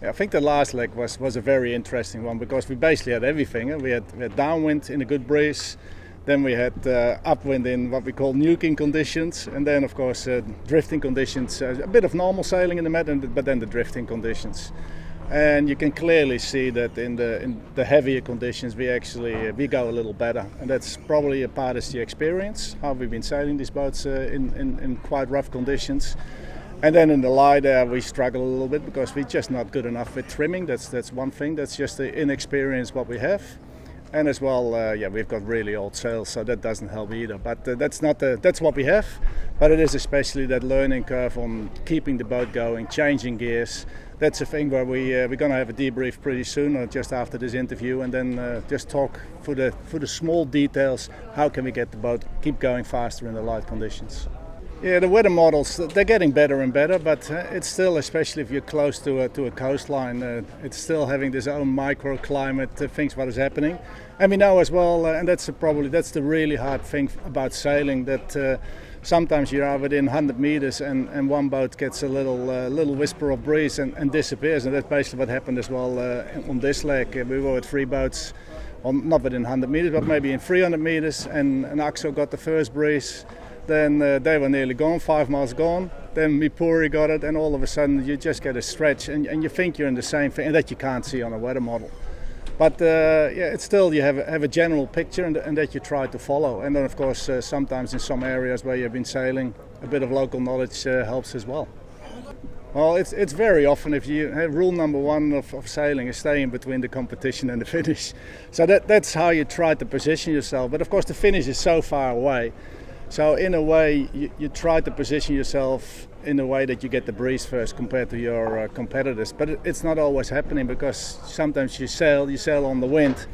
Yeah, I think the last leg was a very interesting one because we basically had everything. We had downwind in a good breeze, then we had upwind in what we call nuking conditions, and then of course drifting conditions, a bit of normal sailing in the Med, but then the drifting conditions. And you can clearly see that in the heavier conditions we go a little better, and that's probably a part of the experience, how we've been sailing these boats in quite rough conditions. And then in the light air we struggle a little bit because we're just not good enough with trimming. That's one thing. That's just the inexperience what we have, and as well, we've got really old sails, so that doesn't help either. But that's what we have. But it is especially that learning curve on keeping the boat going, changing gears. That's a thing where we're going to have a debrief pretty soon, or just after this interview, and then just talk for the small details. How can we get the boat keep going faster in the light conditions? Yeah, the weather models, they're getting better and better, but it's still, especially if you're close to a coastline, it's still having this own microclimate, things what is happening. And we know as well, and that's the really hard thing about sailing, that sometimes you are within 100 meters and one boat gets a little whisper of breeze and disappears, and that's basically what happened as well on this leg. We were with 3 boats, not within 100 meters, but maybe in 300 meters, and Axo got the first breeze. Then they were nearly gone, 5 miles gone. Then Mipuri got it, and all of a sudden you just get a stretch, and you think you're in the same thing, and that you can't see on a weather model. But it's still, you have a general picture, and that you try to follow. And then of course sometimes in some areas where you've been sailing, a bit of local knowledge helps as well. Well, it's very often, if you have rule number 1 of sailing is staying between the competition and the finish. So that's how you try to position yourself. But of course the finish is so far away. So in a way, you try to position yourself in a way that you get the breeze first compared to your competitors. But it's not always happening, because sometimes you sail on the wind,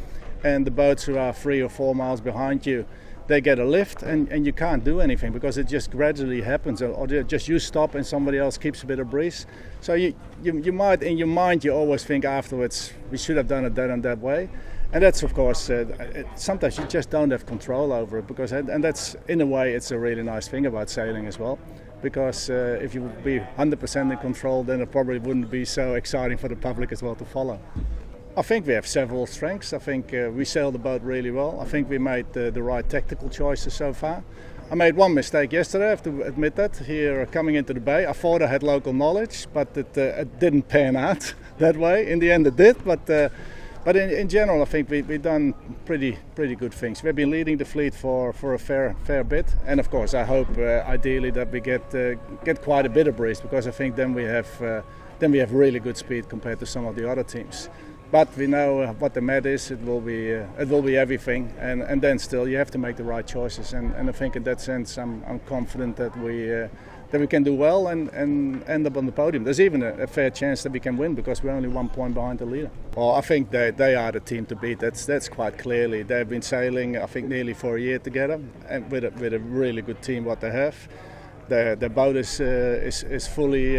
and the boats who are 3 or 4 miles behind you, they get a lift, and you can't do anything because it just gradually happens, or just you stop and somebody else keeps a bit of breeze. So you might, in your mind, you always think afterwards, we should have done it that and that way. And that's of course, sometimes you just don't have control over it, and that's, in a way, it's a really nice thing about sailing as well. Because if you would be 100% in control, then it probably wouldn't be so exciting for the public as well to follow. I think we have several strengths. I think we sail the boat really well. I think we made the right tactical choices so far. I made one mistake yesterday, I have to admit that, here coming into the bay. I thought I had local knowledge, but it didn't pan out that way. In the end it did, but in general, I think we've done pretty good things. We've been leading the fleet for a fair bit, and of course, I hope ideally that we get quite a bit of breeze, because I think then we have really good speed compared to some of the other teams. But we know what the Med is. It will be everything, and then still you have to make the right choices. And I think in that sense, I'm confident that we can do well and end up on the podium. There's even a fair chance that we can win, because we're only 1 point behind the leader. Well, I think they are the team to beat. That's quite clearly. They've been sailing, I think, nearly for a year together, and with a really good team what they have. Their boat is fully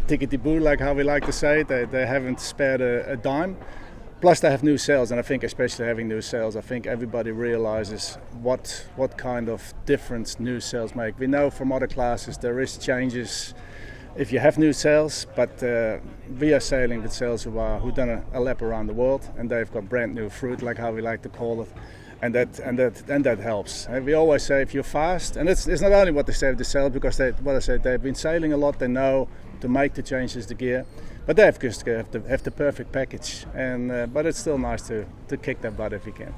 tickety-boo, like how we like to say. They haven't spared a dime. Plus they have new sails, and I think especially having new sails, I think everybody realizes what kind of difference new sails make. We know from other classes there is changes if you have new sails, but we are sailing with sails who done a lap around the world, and they've got brand new fruit, like how we like to call it. And that helps. And we always say if you're fast, and it's not only what they say with the sail, because they've been sailing a lot, they know to make the changes, the gear, but they have the perfect package. And but it's still nice to kick that butt if you can.